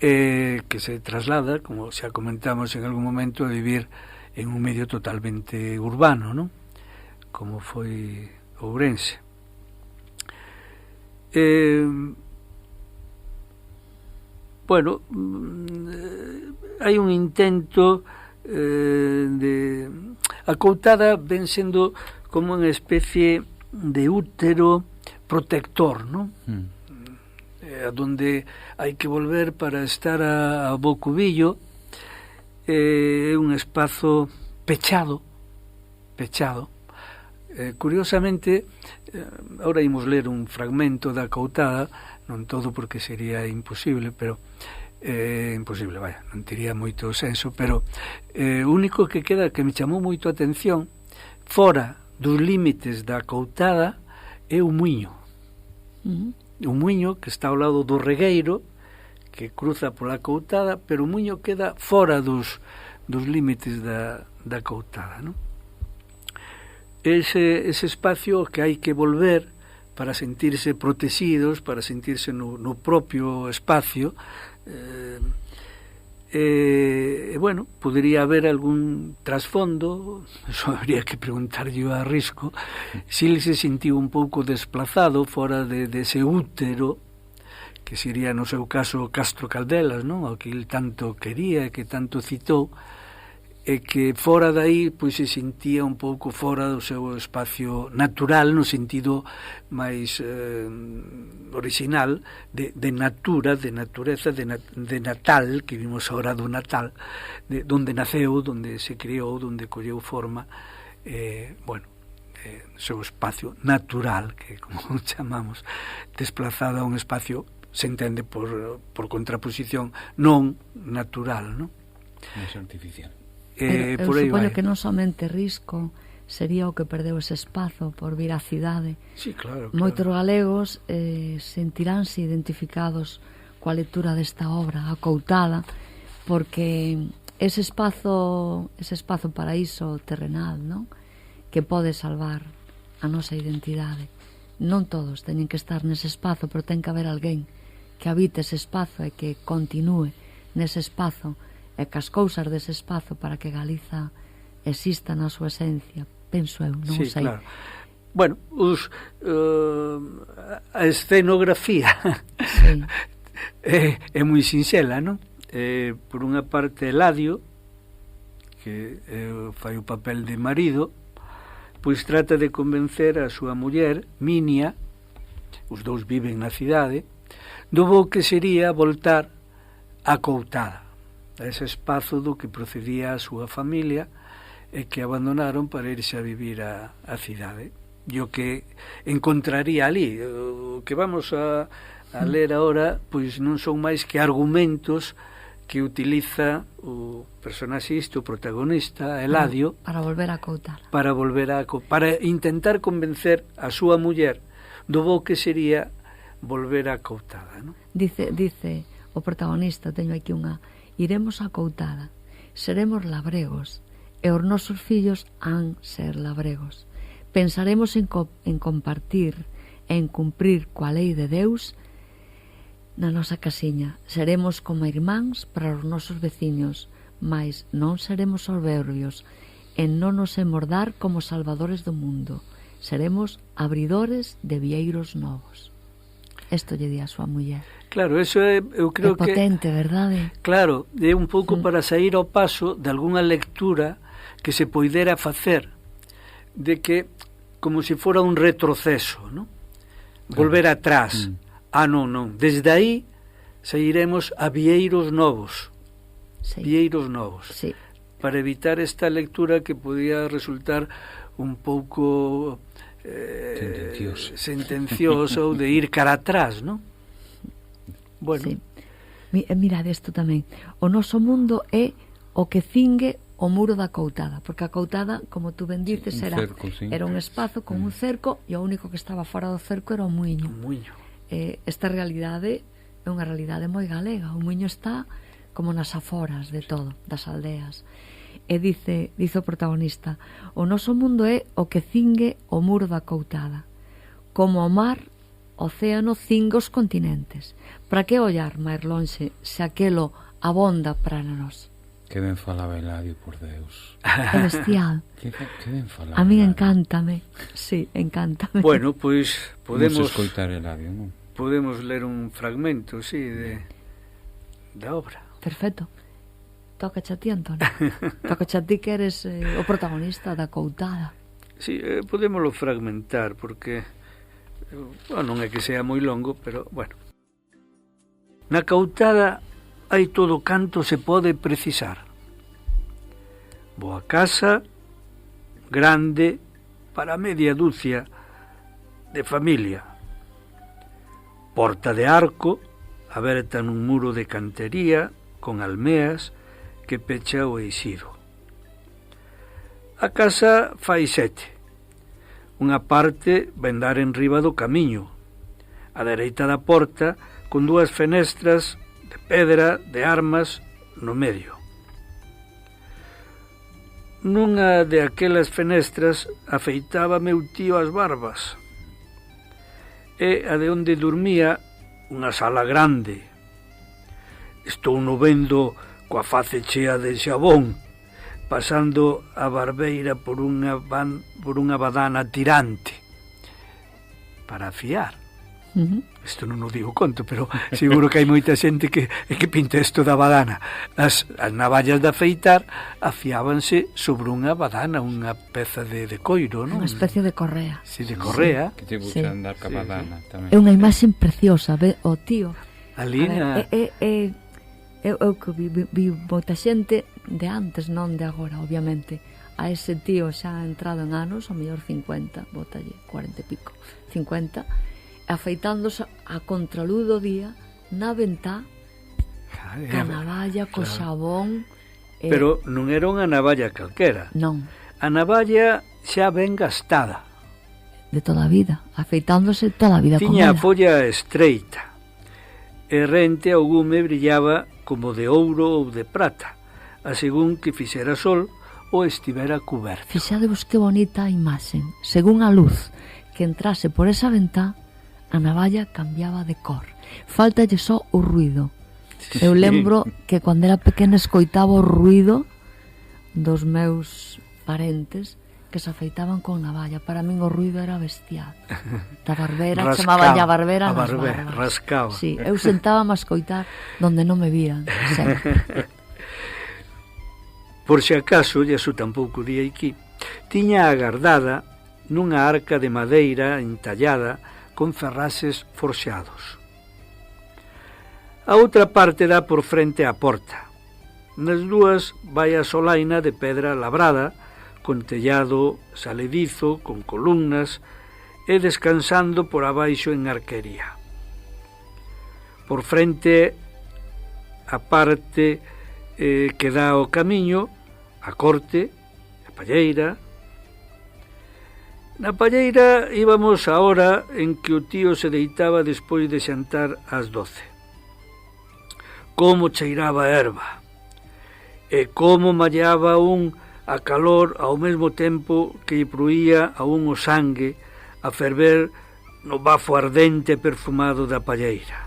S2: que se traslada, como xa comentamos en algún momento, a vivir en un medio totalmente urbano, non? Como foi Ourense. Bueno, hai un intento de... A coutada ven sendo como unha especie de útero protector, non? Donde hai que volver para estar a bo cubillo. É un espazo pechado. Curiosamente, ahora imos ler un fragmento da coutada, non todo porque sería imposible, pero imposible, vaya, non tería moito senso, pero o único que queda que me chamou moito a atención fora dos límites da coutada é o muiño. O muiño que está ao lado do regueiro, que cruza pola coutada, pero o muiño queda fora dos límites da coutada, non? Ese espacio que hai que volver para sentirse protegidos, para sentirse no propio espacio. Bueno, podría haber algún trasfondo, eso habría que preguntarlle a Risco, se ele se sentiu un pouco desplazado fora dese útero, que sería no seu caso Castro Caldelas, non? O que ele tanto quería e que tanto citou, e que fora dai pois se sentía un pouco fora do seu espacio natural, no sentido máis original de natura, de natureza, de natal, que vimos agora do natal, de onde naceu, onde se criou, onde colleu forma, bueno, seu espacio natural, que como chamamos, desplazado a un espacio, se entende por contraposición, non natural, non?
S1: Non artificial.
S3: Eu supoño que non somente Risco sería o que perdeu ese espazo por vir á cidade.
S2: Sí, claro.
S3: Moitos galegos sentiránse identificados coa lectura desta obra, a coutada, porque ese espazo paraíso terrenal, non? Que pode salvar a nosa identidade. Non todos teñen que estar nese espazo, pero ten que haber alguén que habite ese espazo e que continúe nese espazo e que as cousas dese espazo para que Galiza exista na súa esencia, penso eu, non
S2: sí,
S3: sei.
S2: Claro. Bueno, a escenografía sí. é moi sinxela, non? Por unha parte Eladio, que fai o papel de marido, pois trata de convencer a súa muller, Minia, os dous viven na cidade, do bo que sería voltar a coutada, a ese espazo do que procedía a súa familia e que abandonaron para irse a vivir a cidade. E o que encontraría ali, o que vamos a ler agora, pois non son máis que argumentos que utiliza o personaxe o protagonista, Eladio,
S3: para volver a coutar.
S2: Para intentar convencer a súa muller do bo que sería volver a coutada, non?
S3: Dice o protagonista, teño aquí unha: iremos a coutada, seremos labregos, e os nosos fillos han ser labregos. Pensaremos en compartir e en cumprir coa lei de Deus na nosa casiña. Seremos como irmáns para os nosos veciños, mas non seremos soberbios e non nos emordar como salvadores do mundo. Seremos abridores de vieiros novos. Isto lle di a súa muller.
S2: Claro, eso eu creo que...
S3: É potente, verdade?
S2: Claro, é un pouco para sair ao paso de algunha lectura que se poidera facer de que, como se fora un retroceso, ¿no? Volver atrás. Non. Desde aí sairemos a vieiros novos. Sí. Vieiros novos. Sí. Para evitar esta lectura que podía resultar un pouco sentencioso de ir cara atrás, ¿no? Bueno.
S3: Sí. Mirad isto tamén. O noso mundo é o que cingue o muro da Coutada, porque a Coutada, como tú ben dices,
S1: un cerco, sí.
S3: era un espazo con un cerco e o único que estaba fora do cerco era o muiño.
S2: Un muiño.
S3: Esta realidade é unha realidade moi galega. O muiño está como nas aforas de todo, das aldeas. E dice o protagonista: o noso mundo é o que cingue o muro da Coutada. Como o mar, océano cingue os continentes. Para que ollar máis lonxe se aquelo abonda para nós?
S1: Que ben falaba Eladio, por Deus.
S3: É bestial.
S1: Que ben falaba.
S3: A min
S1: Eladio.
S3: encántame. Sí, encántame.
S2: Bueno, pois
S1: Podemos escoitar Eladio, non?
S2: podemos ler un fragmento, sí, da obra.
S3: Perfecto. Tócache a ti, Antonio. Tócache a ti que eres o protagonista da Coutada.
S2: Sí, podémoslo fragmentar, porque non é que sea moi longo, pero, bueno. Na Coutada hai todo canto se pode precisar. Boa casa, grande, para media dúcia de familia. Porta de arco, aberta nun muro de cantería, con almeas, que pecha o eixido. A casa fai 7. Unha parte ven dar en riba do camiño. A dereita da porta, con 2 fenestras de pedra, de armas, no medio. Nunha de aquelas fenestras afeitaba meu tío as barbas. E a de onde dormía unha sala grande. Estou no vendo coa face chea de xabón, pasando a barbeira por unha badana tirante para afiar. Isto non o digo conto, pero seguro que hai moita xente que pinta isto da badana. As navallas de afeitar afiábanse sobre unha badana, unha peza de coiro, non?
S3: Unha especie de correa.
S2: Sí, de correa.
S1: Que te busca andar ca badana tamén.
S3: É unha imaxe preciosa, ve, o tío.
S2: Ali na...
S3: Eu que vi moita xente de antes, non de agora, obviamente. A ese tío xa entrado en anos, o mellor 50, botalle 40 e pico, 50, afeitándose a contraluz do día na ventá, ca navalla, co xabón.
S2: Pero non era unha navalla calquera.
S3: Non.
S2: A navalla xa ben gastada.
S3: De toda a vida, afeitándose toda a vida con
S2: Tiña
S3: ela.
S2: a folla estreita, e rente ao gume brillaba como de ouro ou de prata, a según que fixera sol ou estivera cuberto.
S3: Fixadevos que bonita a imaxe. Según a luz que entrase por esa ventá, a navalla cambiaba de cor. Faltalle só o ruido. Eu lembro que cando era pequena escoitaba o ruido dos meus parentes que se afeitaban con navalla. Para min o ruido era bestial. Da barbera, chamaban a barbera nas barbas.
S2: Rascaba.
S3: Sí, eu sentábame a escoitar donde non me vían. Sempre.
S2: Por se acaso, e iso tampouco di aquí, tiña agardada nunha arca de madeira entallada con ferraxes forxados. A outra parte dá por frente á porta. Nas dúas vai a solaina de pedra labrada, con tellado saledizo, con columnas, e descansando por abaixo en arquería. Por frente a parte que dá ao camiño, a corte, a palleira. Na palleira íbamos a hora en que o tío se deitaba despois de xantar ás 12. Como cheiraba a erva, e como mallaba a calor ao mesmo tempo que lle pruía a o sangue a ferver no bafo ardente e perfumado da palleira.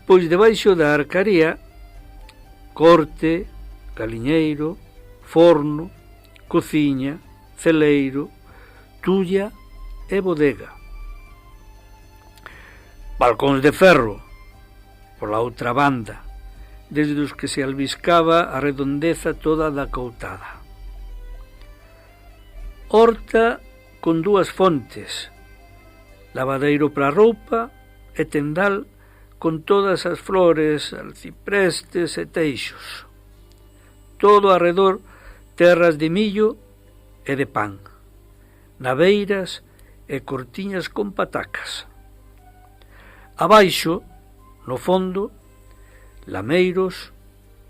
S2: Pois debaixo da arcaría, corte, galiñeiro, forno, cociña, celeiro, tulla e bodega. Balcóns de ferro, pola outra banda, desde os que se albiscaba a redondeza toda da Coutada. Horta con 2 fontes, lavadeiro para a roupa e tendal con todas as flores, alciprestes e teixos. Todo arredor terras de millo e de pan, naveiras e cortiñas con patacas. Abaixo, no fondo, lameiros,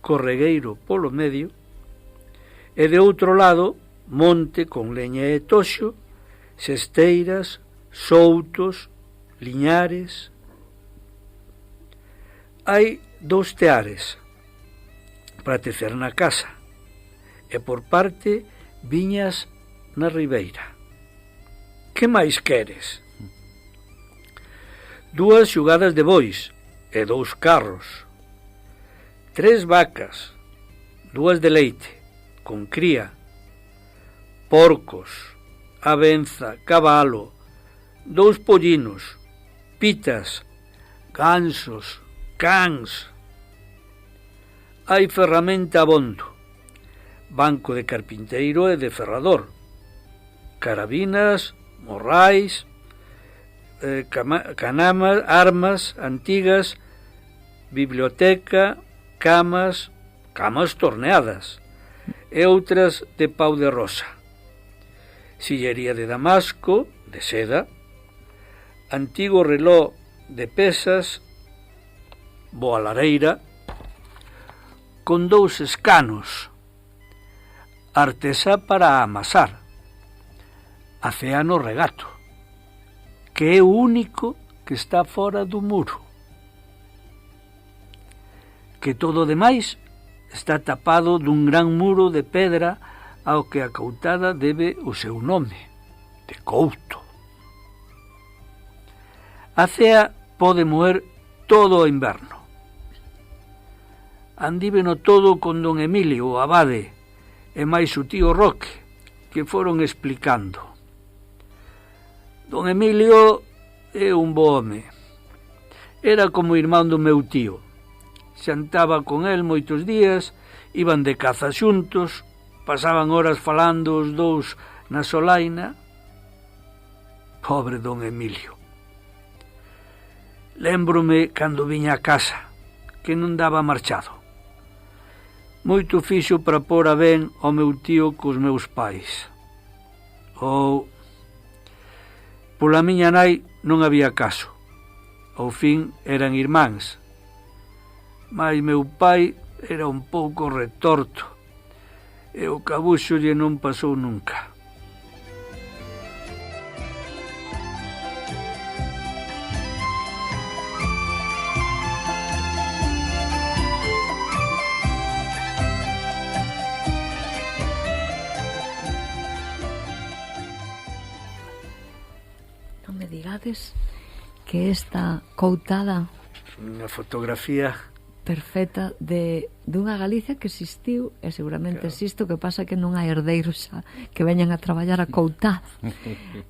S2: corregueiro polo medio, e de outro lado monte con leña e toxo, cesteiras, soutos, liñares. Hai 2 teares para tecer na casa e por parte viñas na ribeira. Que máis queres? 2 xugadas de bois e 2 carros, 3 vacas, 2 de leite, con cría, porcos, abenza, cabalo, 2 pollinos, pitas, gansos, cans. Hai ferramenta abondo, banco de carpinteiro e de ferrador, carabinas, morrais, canamas, armas antigas, biblioteca, camas torneadas e outras de pau de rosa, sillería de damasco, de seda, antigo reló de pesas, boa lareira, con 2 escanos, artesá para amasar, aceano regato, que é o único que está fora do muro, que todo o demais está tapado dun gran muro de pedra ao que a Coutada debe o seu nome, de Couto. A cea pode moer todo o inverno. Andíveno todo con don Emilio, o abade, e máis o tío Roque, que foron explicando. Don Emilio é un bo home. Era como irmán do meu tío. Xantaba con el moitos días, iban de caza xuntos, pasaban horas falando os 2 na solaina. Pobre don Emilio. Lémbrome cando viña a casa, que non daba marchado. Moito fixo para pôr a ben ao meu tío cos meus pais. Pola miña nai non había caso. Ao fin eran irmáns. Mais meu pai era un pouco retorto e o cabuxo lle non pasou nunca.
S3: Non me digades que esta Coutada
S2: unha fotografía
S3: perfecta dunha Galicia que existiu e seguramente existe, o que pasa que non hai herdeiros xa que veñan a traballar a Coutada.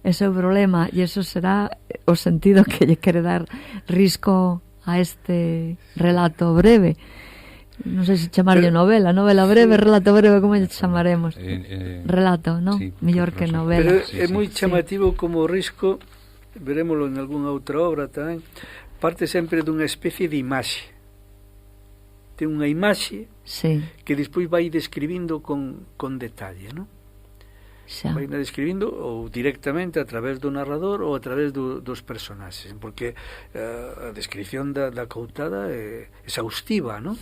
S3: Ese é o problema e eso será o sentido que lle quere dar Risco a este relato breve. Non sei se chamarlle novela breve, relato breve, como lle chamaremos? Relato, non? Sí, mellor que novela.
S2: Pero é moi chamativo como Risco, verémolo en algunha outra obra tamén, parte sempre dunha especie de imaxe. Ten unha imaxe que despois vai describindo con detalle, non? Vai describindo ou directamente a través do narrador ou a través dos personaxes, porque a descripción da Coutada é exhaustiva, non?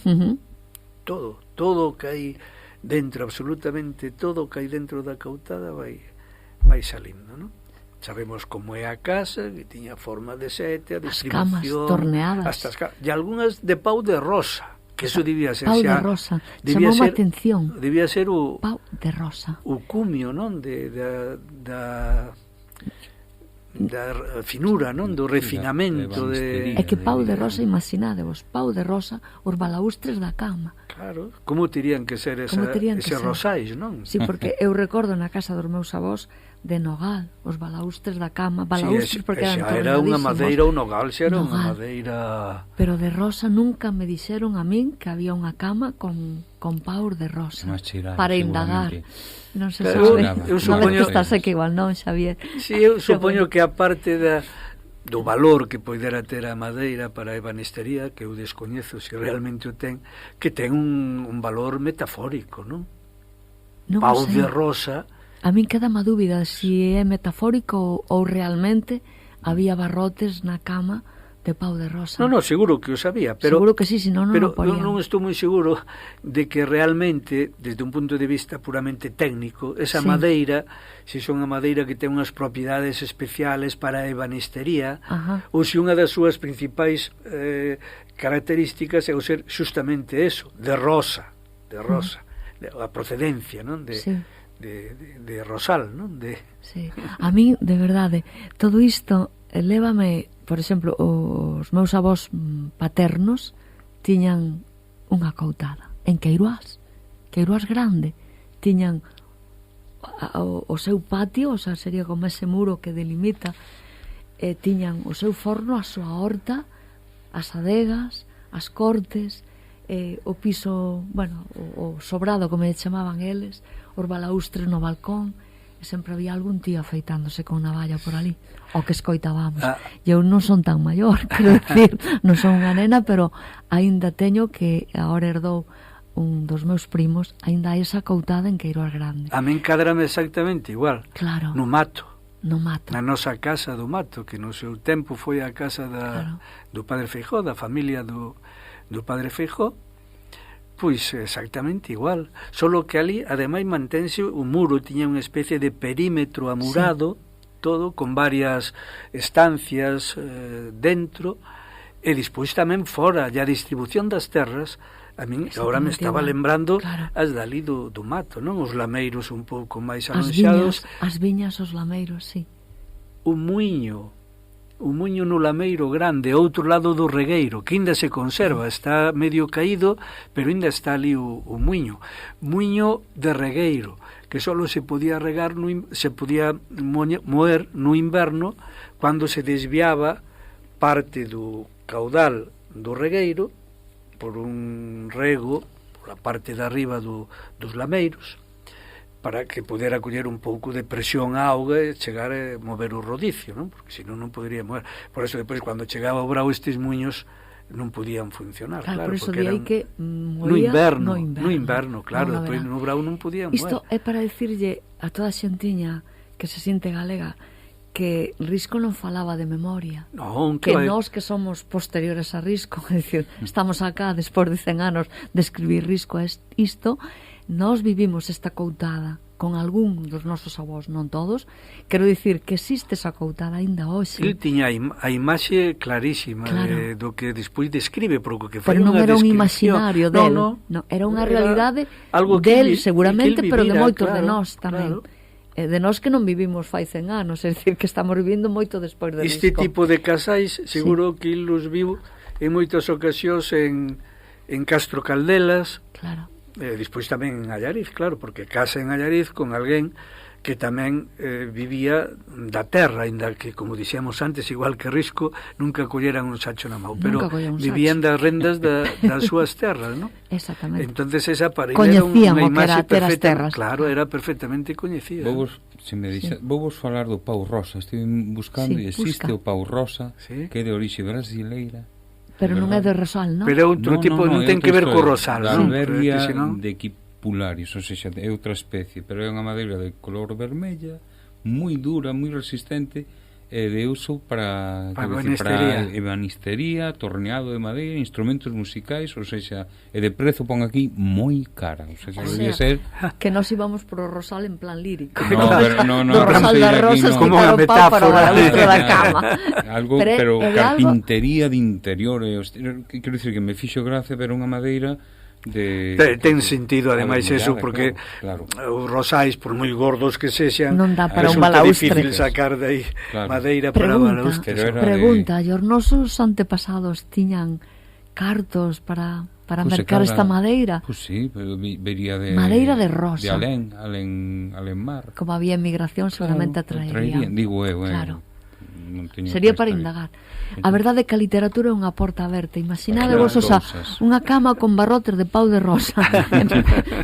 S2: Todo que hai dentro, absolutamente todo que hai dentro da Coutada vai salindo, non? Sabemos como é a casa, que tiña forma de sete, a distribución,
S3: as camas torneadas,
S2: e algunhas de pau de rosa, que eso debía ser
S3: pau de rosa, chamou a atención.
S2: Debía ser o
S3: pau de rosa,
S2: o cumio, non, da finura, non, do refinamento de
S3: é que pau de rosa, imaginadevos, pau de rosa, os balaustres da cama.
S2: Claro, como terían que ser ese rosais, non?
S3: Sí, porque eu recordo na casa dos meus avós de nogal, os balaustres da cama, balaustres porque eran tornadísimos.
S2: Era unha madeira, o nogal xa era unha madeira.
S3: Pero de rosa nunca me dixeron a min que había unha cama con paus de rosa para indagar. Non se sabe. Eu supoño que estás aquí igual, non, Xavier?
S2: Sí, eu supoño que a parte do valor que poidera ter a madeira para a ebanistería, que eu descoñezo se realmente o ten, que ten un valor metafórico, non? Pau de rosa.
S3: A min queda má dúbida se é metafórico ou realmente había barrotes na cama de Pau de Rosa.
S2: No, seguro que o sabía, pero
S3: seguro que sí, senón non
S2: pero
S3: o porían.
S2: non estou moi seguro de que realmente, desde un punto de vista puramente técnico, esa
S3: Sí.
S2: madeira, se son a madeira que ten unhas propiedades especiales para a ebanistería,
S3: Ajá.
S2: ou se unha das súas principais características é o ser justamente eso, de rosa, a procedencia, non?
S3: Sí.
S2: De rosal, non?
S3: Sí. A mí, de verdade, todo isto lévame, por exemplo, os meus avós paternos tiñan unha coutada en Queiroás grande, tiñan o seu patio, o sea, sería como ese muro que delimita, tiñan o seu forno, a súa horta, as adegas, as cortes, o piso, bueno, o sobrado, como lle chamaban eles, os balaustres no balcón, e sempre había algún tío afeitándose con navalla por ali, o que escoitábamos. E eu non son tan maior, quero decir, non son unha nena, pero aínda teño que agora herdou un dos meus primos, aínda hai esa coutada en Queiroás Grande.
S2: A min cadrame exactamente igual.
S3: Claro.
S2: No mato.
S3: Na
S2: nosa casa do Mato, que no seu tempo foi a casa do padre Feijóo, da familia do padre Feijóo, pois exactamente igual, solo que ali ademais mantense o muro, tiña unha especie de perímetro amurado, todo con varias estancias dentro, e despois tamén fora, e a distribución das terras. A min agora me estaba lembrando as dali do Mato, non? Os lameiros un pouco máis alonxados,
S3: as viñas, os lameiros, sí.
S2: Un muiño no lameiro grande, outro lado do regueiro, que ainda se conserva, está medio caído, pero ainda está ali o muiño de regueiro, que só se podía regar, se podía moer no inverno, cando se desviaba parte do caudal do regueiro por un rego por a parte de arriba dos lameiros, para que pudera coller un pouco de presión á auga e chegar a mover o rodicio, non? Porque senón non podería mover. Por eso depois, cando chegaba o brao, estes muiños non podían funcionar, claro,
S3: por eso
S2: porque
S3: eran que
S2: no inverno, claro, depois no brao non podían mover.
S3: Isto é para dicirlle a toda a xentiña que se siente galega que Risco non falaba de memoria, que nós que somos posteriores a Risco, é dicir, estamos acá despois de 100 anos de escribir Risco isto, nós vivimos esta coutada con algún dos nosos avós, non todos. Quero dicir que existe esa coutada aínda hoxe.
S2: Ele tiña a imaxe clarísima do que despois describe, porque foi
S3: pero non
S2: unha
S3: era un
S2: descripción.
S3: imaginario del, non, era unha realidade del, seguramente, pero de moitos de nós tamén. De nós que non vivimos fai 100 anos, é dicir, que estamos vivindo moito despois de
S2: Este
S3: Risco.
S2: tipo de casais, seguro que il los viu en moitas ocasións en Castro Caldelas,
S3: claro.
S2: Despois tamén en Allariz, claro, porque casa en Allariz con alguén que tamén vivía da terra, ainda que, como dixíamos antes, igual que Risco, nunca colleran un sacho na mão, pero vivían das rendas das súas terras, non?
S3: Exactamente.
S2: Entonces esa para era unha imaxe perfecta, claro, era perfectamente coñecida.
S1: Vos falar do pau rosa, estive buscando e existe o pau rosa, que é de orixe brasileira.
S3: Pero non é de rosal, non?
S2: Pero outro tipo, non ten que ver co rosal, non?
S1: Albergia de Equipularis, ou seja, é outra especie, pero é unha madeira de color vermella, moi dura, moi resistente, e de uso para ebanistería, torneado de madeira, instrumentos musicais, ou seja, e de prezo pon aquí moi cara, ou seja, debería ser
S3: que nos íbamos pro rosal en plan lírico.
S1: No,
S3: do rosal das rosas,
S2: como unha metáfora
S3: para o balaustro da cama.
S1: Algo, pero carpintería de interiores, quero dicir que me fixo gracia ver unha madeira
S2: ten sentido ademais eso, porque os rosais, por moi gordos que sexan,
S3: non dá para un balaustre,
S2: difícil sacar de aí madeira para balaustre.
S3: Pregunta, os nosos antepasados tiñan cartos para mercar esta madeira?
S1: Pues sí, pero vería de
S3: madeira de rosa,
S1: de Alenmar.
S3: Como había emigración, seguramente traerían.
S1: Digo
S3: claro. Sería para indagar. A verdade é que a literatura é unha porta aberta. Imaginade vos, unha cama con barrotes de pau de rosa.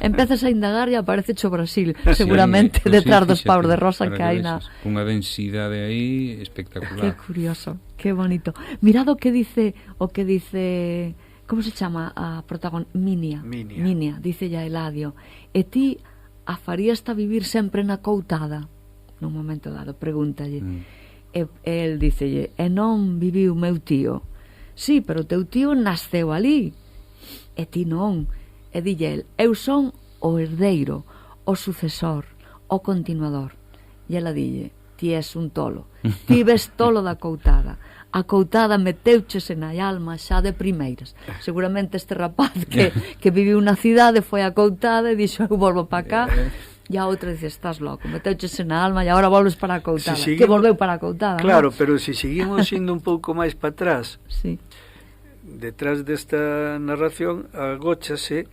S3: Empezas a indagar e aparece o Brasil, seguramente, detrás dos paus de rosa que hai na...
S1: Unha densidade aí espectacular.
S3: Que curioso, que bonito. Mirad o que dice como se chama a protagonista? Minia, dice ya Eladio. E ti a farías vivir sempre na coutada? Nun momento dado, pregúntalle. E el dicelle, e non viviu meu tío? Sí, pero teu tío nasceu ali. E ti non. E dille el, eu son o herdeiro, o sucesor, o continuador. E ela dille, ti és un tolo. Ti ves tolo da coutada. A coutada meteuchese na alma xa de primeiras. Seguramente este rapaz que viviu na cidade foi a coutada e dixo, eu volvo para cá. E a outra dice, estás loco, meteuchese na alma e agora volves para a coutada. Que volveu para a coutada.
S2: Claro,
S3: ¿no?
S2: pero se seguimos indo un pouco máis para atrás,
S3: sí.
S2: Detrás desta narración agóchase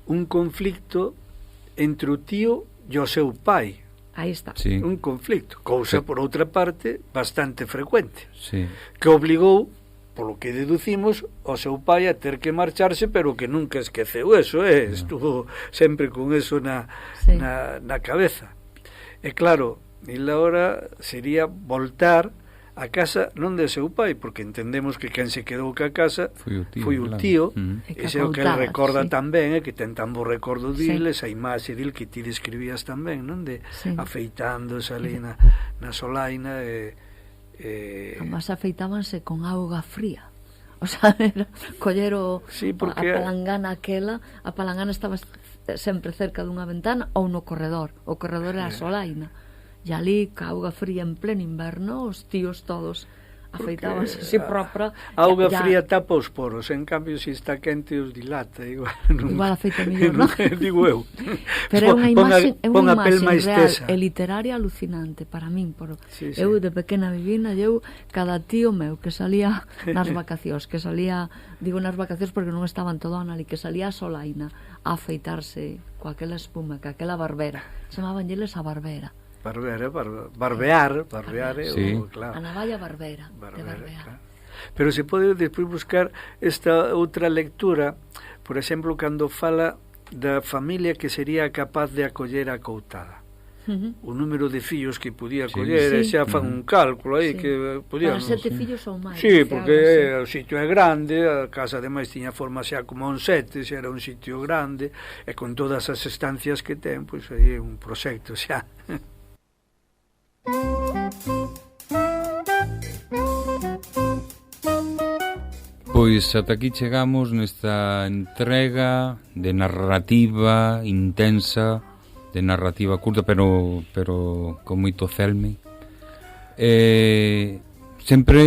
S2: un conflicto entre o tío e o seu pai.
S3: Aí está.
S1: Sí.
S2: Un conflicto, cousa, por outra parte, bastante frecuente,
S1: Sí.
S2: que obligou, polo que deducimos, ao seu pai a ter que marcharse, pero que nunca esqueceu eso, estuvo sempre con eso na cabeza. E claro, e agora sería voltar a casa non de seu pai, porque entendemos que quen se quedou ca casa foi o tío, ese é o que ele recorda tamén, que ten tan bo recordo dile, esa imaxe dile que ti describías tamén, non, de afeitándose ali na solaina,
S3: Además afeitábanse con auga fría. O sea, era coller a palangana aquela, a palangana estaba sempre cerca dunha ventana ou no corredor. O corredor era a solaina. E ali, ca auga fría en pleno inverno, os tíos todos afeitábanse así propra.
S2: A auga fría tapa os poros, en cambio, se está quente os dilata. Igual
S3: afeita mellor, non?
S2: Digo eu.
S3: Pero é unha imaxe real e literaria alucinante para min. Eu de pequena vivina, eu cada tío meu que salía nas vacacións, digo nas vacacións porque non estaban todo ano ali, que salía a solaina a afeitarse coa aquela espuma, coa aquela barbera. Chamaban eles a barbera.
S2: Barbear,
S1: sí.
S2: Claro.
S3: A navalla barbera, de barbear.
S2: Claro. Pero se pode despois buscar esta outra lectura, por exemplo, cando fala da familia que sería capaz de acoller a coutada. O número de fillos que podía acoller, xa fan un cálculo aí que podían.
S3: Para 7 fillos ou máis.
S2: Sí, porque o sitio é grande, a casa ademais tiña forma xa como un 7, xa era un sitio grande, e con todas as estancias que ten, pois aí é un proxecto xa.
S1: Pois ata aquí chegamos nesta entrega de narrativa intensa, de narrativa curta, pero con moito celme. Sempre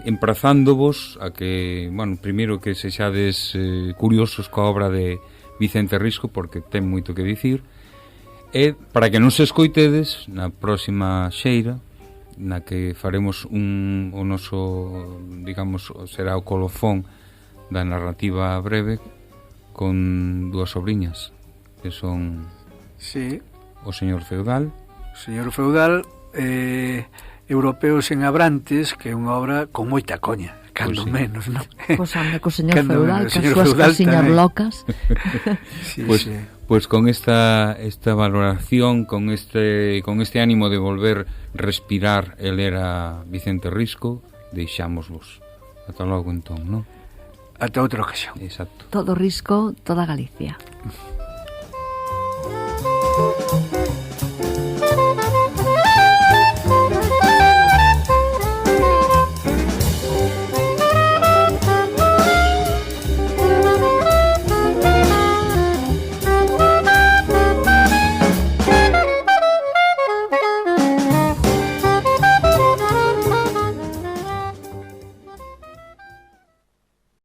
S1: emprazándovos a que, bueno, primeiro que sexades curiosos coa obra de Vicente Risco, porque ten moito que dicir, e para que non se escoitedes na próxima xeira, na que faremos o noso, digamos, será o colofón da narrativa breve con dúas sobriñas que son o señor feudal,
S2: Europeos en Abrantes, que é unha obra con moita coña, cando menos, non?
S3: Pois anda co señor feudal, que as súas casiñas locas.
S1: Pois con esta valoración, con este ánimo de volver respirar el era Vicente Risco, deixámosvos. Ata logo entón, non?
S2: Ata outra ocasión.
S1: Exacto.
S3: Todo Risco, toda Galicia.